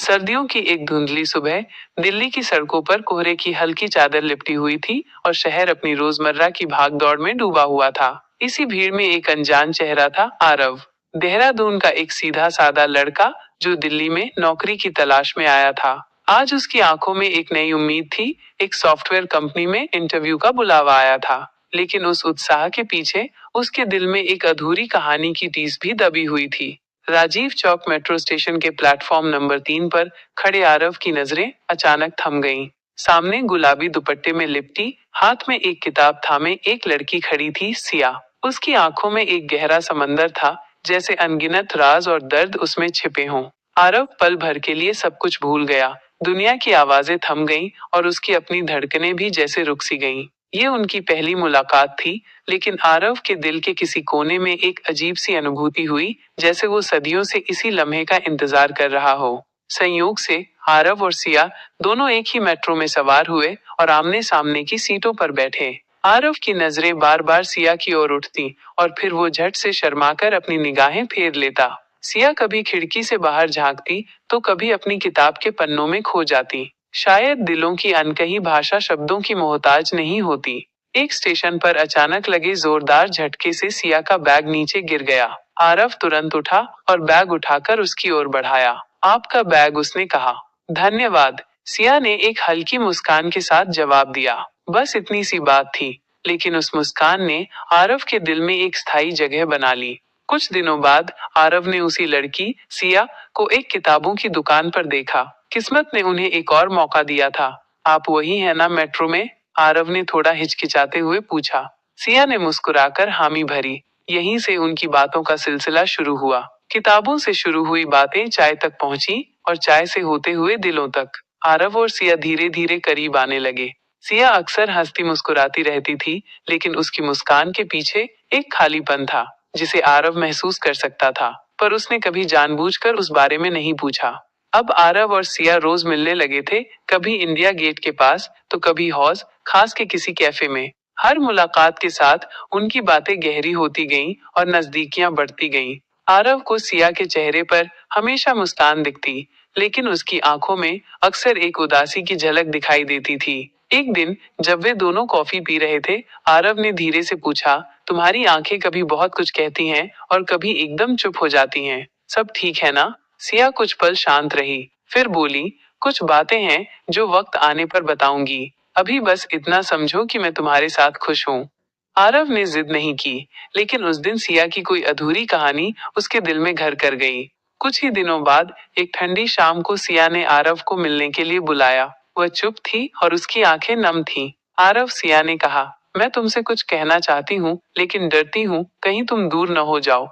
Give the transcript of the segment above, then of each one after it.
सर्दियों की एक धुंधली सुबह दिल्ली की सड़कों पर कोहरे की हल्की चादर लिपटी हुई थी और शहर अपनी रोजमर्रा की भागदौड़ में डूबा हुआ था। इसी भीड़ में एक अनजान चेहरा था, आरव। देहरादून का एक सीधा साधा लड़का जो दिल्ली में नौकरी की तलाश में आया था। आज उसकी आंखों में एक नई उम्मीद थी। एक सॉफ्टवेयर कंपनी में इंटरव्यू का बुलावा आया था, लेकिन उस उत्साह के पीछे उसके दिल में एक अधूरी कहानी की टीस भी दबी हुई थी। राजीव चौक मेट्रो स्टेशन के प्लेटफॉर्म नंबर 3 पर खड़े आरव की नजरें अचानक थम गईं। सामने गुलाबी दुपट्टे में लिपटी, हाथ में एक किताब थामे एक लड़की खड़ी थी, सिया। उसकी आंखों में एक गहरा समंदर था, जैसे अनगिनत राज और दर्द उसमें छिपे हों। आरव पल भर के लिए सब कुछ भूल गया। दुनिया की आवाजें थम गईं और उसकी अपनी धड़कनें भी जैसे रुक सी गईं। ये उनकी पहली मुलाकात थी, लेकिन आरव के दिल के किसी कोने में एक अजीब सी अनुभूति हुई, जैसे वो सदियों से इसी लम्हे का इंतजार कर रहा हो। संयोग से आरव और सिया दोनों एक ही मेट्रो में सवार हुए और आमने सामने की सीटों पर बैठे। आरव की नजरें बार बार सिया की ओर उठती और फिर वो झट से शर्माकर अपनी निगाहें फेर लेता। सिया कभी खिड़की से बाहर झांकती तो कभी अपनी किताब के पन्नों में खो जाती। शायद दिलों की अनकही भाषा शब्दों की मोहताज नहीं होती। एक स्टेशन पर अचानक लगे जोरदार झटके से सिया का बैग नीचे गिर गया। आरव तुरंत उठा और बैग उठाकर उसकी ओर बढ़ाया। आपका बैग, उसने कहा। धन्यवाद, सिया ने एक हल्की मुस्कान के साथ जवाब दिया। बस इतनी सी बात थी, लेकिन उस मुस्कान ने आरव के दिल में एक स्थायी जगह बना ली। कुछ दिनों बाद आरव ने उसी लड़की सिया को एक किताबों की दुकान पर देखा। किस्मत ने उन्हें एक और मौका दिया था। आप वही है ना मेट्रो में? आरव ने थोड़ा हिचकिचाते हुए पूछा। सिया ने मुस्कुराकर हामी भरी। यहीं से उनकी बातों का सिलसिला शुरू हुआ। किताबों से शुरू हुई बातें चाय तक पहुंची और चाय से होते हुए दिलों तक। आरव और सिया धीरे धीरे करीब आने लगे। सिया अक्सर हंसती मुस्कुराती रहती थी, लेकिन उसकी मुस्कान के पीछे एक खालीपन था, जिसे आरव महसूस कर सकता था, पर उसने कभी जानबूझकर उस बारे में नहीं पूछा। अब आरव और सिया रोज मिलने लगे थे, कभी इंडिया गेट के पास तो कभी हौज खास के किसी कैफे में। हर मुलाकात के साथ उनकी बातें गहरी होती गईं और नजदीकियां बढ़ती गईं। आरव को सिया के चेहरे पर हमेशा मुस्कान दिखती, लेकिन उसकी आंखों में अक्सर एक उदासी की झलक दिखाई देती थी। एक दिन जब वे दोनों कॉफी पी रहे थे, आरव ने धीरे से पूछा, तुम्हारी आंखें कभी बहुत कुछ कहती हैं और कभी एकदम चुप हो जाती हैं। सब ठीक है ना? सिया कुछ पल शांत रही, फिर बोली, कुछ बातें हैं जो वक्त आने पर बताऊंगी। अभी बस इतना समझो कि मैं तुम्हारे साथ खुश हूँ। आरव ने जिद नहीं की, लेकिन उस दिन सिया की कोई अधूरी कहानी उसके दिल में घर कर गई। कुछ ही दिनों बाद एक ठंडी शाम को सिया ने आरव को मिलने के लिए बुलाया। वह चुप थी और उसकी आंखें नम थीं। आरव, सिया ने कहा, मैं तुमसे कुछ कहना चाहती हूँ, लेकिन डरती हूँ कहीं तुम दूर न हो जाओ।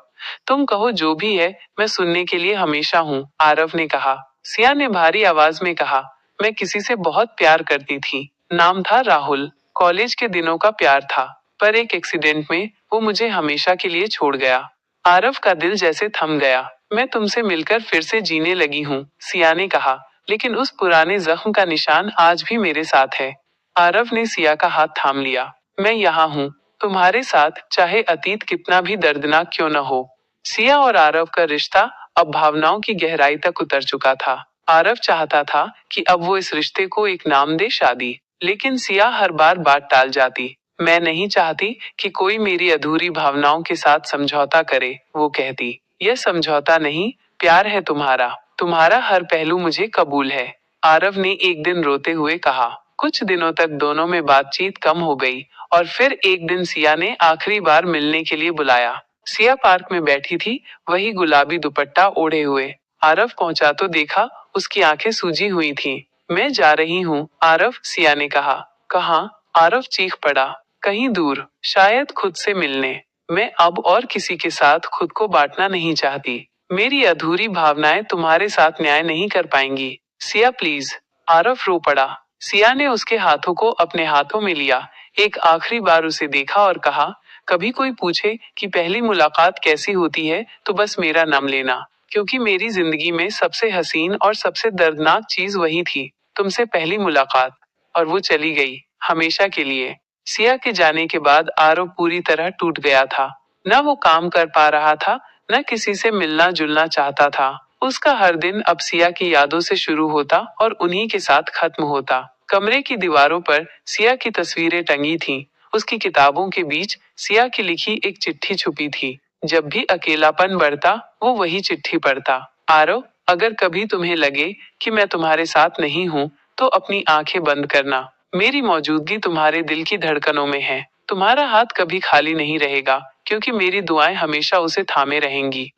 तुम कहो जो भी है, मैं सुनने के लिए हमेशा हूँ, आरव ने कहा। सिया ने भारी आवाज में कहा, मैं किसी से बहुत प्यार करती थी। नाम था राहुल। कॉलेज के दिनों का प्यार था, पर एक एक्सीडेंट में वो मुझे हमेशा के लिए छोड़ गया। आरव का दिल जैसे थम गया। मैं तुमसे मिलकर फिर से जीने लगी हूँ, सिया ने कहा, लेकिन उस पुराने जख्म का निशान आज भी मेरे साथ है। आरव ने सिया का हाथ थाम लिया। मैं यहाँ हूँ, तुम्हारे साथ, चाहे अतीत कितना भी दर्दनाक क्यों न हो। सिया और आरव का रिश्ता अब भावनाओं की गहराई तक उतर चुका था। आरव चाहता था कि अब वो इस रिश्ते को एक नाम दे, शादी, लेकिन सिया हर बार बात टाल जाती। मैं नहीं चाहती कि कोई मेरी अधूरी भावनाओं के साथ समझौता करे, वो कहती। यह समझौता नहीं, प्यार है तुम्हारा। तुम्हारा हर पहलू मुझे कबूल है, आरव ने एक दिन रोते हुए कहा। कुछ दिनों तक दोनों में बातचीत कम हो गई और फिर एक दिन सिया ने आखिरी बार मिलने के लिए बुलाया। सिया पार्क में बैठी थी, वही गुलाबी दुपट्टा ओढ़े हुए। आरव पहुंचा तो देखा उसकी आंखें सूजी हुई थीं। मैं जा रही हूँ, आरव, सिया ने कहा। कहाँ? आरव चीख पड़ा। कहीं दूर, शायद खुद से मिलने। मैं अब और किसी के साथ खुद को बांटना नहीं चाहती। मेरी अधूरी भावनाएं तुम्हारे साथ न्याय नहीं कर पाएंगी, सिया प्लीज। आरव रो पड़ा। सिया ने उसके हाथों को अपने हाथों में लिया, एक आखिरी बार उसे देखा और कहा, कभी कोई पूछे कि पहली मुलाकात कैसी होती है तो बस मेरा नाम लेना, क्योंकि मेरी जिंदगी में सबसे हसीन और सबसे दर्दनाक चीज वही थी, तुमसे पहली मुलाकात। और वो चली गई, हमेशा के लिए। सिया के जाने के बाद आरव पूरी तरह टूट गया था। न वो काम कर पा रहा था, न किसी से मिलना जुलना चाहता था, उसका हर दिन अब सिया की यादों से शुरू होता और उन्हीं के साथ खत्म होता। कमरे की दीवारों पर सिया की तस्वीरें टंगी थीं। उसकी किताबों के बीच सिया की लिखी एक चिट्ठी छुपी थी। जब भी अकेलापन बढ़ता, वो वही चिट्ठी पढ़ता। आरव, अगर कभी तुम्हें लगे कि मैं तुम्हारे साथ नहीं हूँ, तो अपनी आंखें बंद करना। मेरी मौजूदगी तुम्हारे दिल की धड़कनों में है। तुम्हारा हाथ कभी खाली नहीं रहेगा, क्योंकि मेरी दुआएं हमेशा उसे थामे रहेंगी।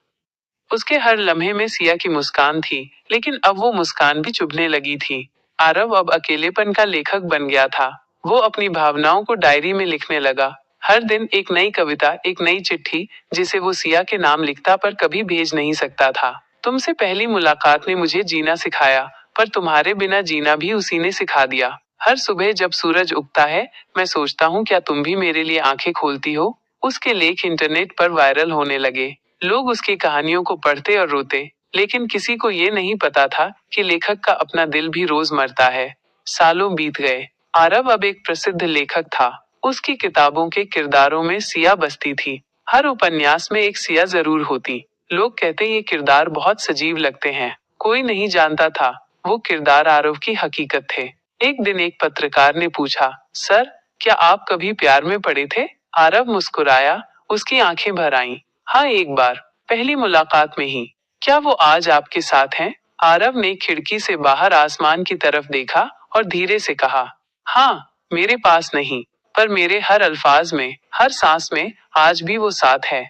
उसके हर लम्हे में सिया की मुस्कान थी, लेकिन अब वो मुस्कान भी चुभने लगी थी। आरव अब अकेलेपन का लेखक बन गया था। वो अपनी भावनाओं को डायरी में लिखने लगा। हर दिन एक नई कविता, एक नई चिट्ठी, जिसे वो सिया के नाम लिखता पर कभी भेज नहीं सकता था। तुमसे पहली मुलाकात ने मुझे जीना सिखाया, पर तुम्हारे बिना जीना भी उसी ने सिखा दिया। हर सुबह जब सूरज उगता है, मैं सोचता हूँ क्या तुम भी मेरे लिए आंखें खोलती हो। उसके लेख इंटरनेट पर वायरल होने लगे। लोग उसकी कहानियों को पढ़ते और रोते, लेकिन किसी को ये नहीं पता था कि लेखक का अपना दिल भी रोज मरता है। सालों बीत गए। आरव अब एक प्रसिद्ध लेखक था। उसकी किताबों के किरदारों में सिया बसती थी। हर उपन्यास में एक सिया जरूर होती। लोग कहते ये किरदार बहुत सजीव लगते हैं। कोई नहीं जानता था वो किरदार आरव की हकीकत थे। एक दिन एक पत्रकार ने पूछा, सर, क्या आप कभी प्यार में पड़े थे? आरव मुस्कुराया। उसकी आंखें भर आईं। हाँ, एक बार, पहली मुलाकात में ही। क्या वो आज आपके साथ हैं? आरव ने खिड़की से बाहर आसमान की तरफ देखा और धीरे से कहा, हाँ, मेरे पास नहीं, पर मेरे हर अल्फाज में, हर सांस में आज भी वो साथ है।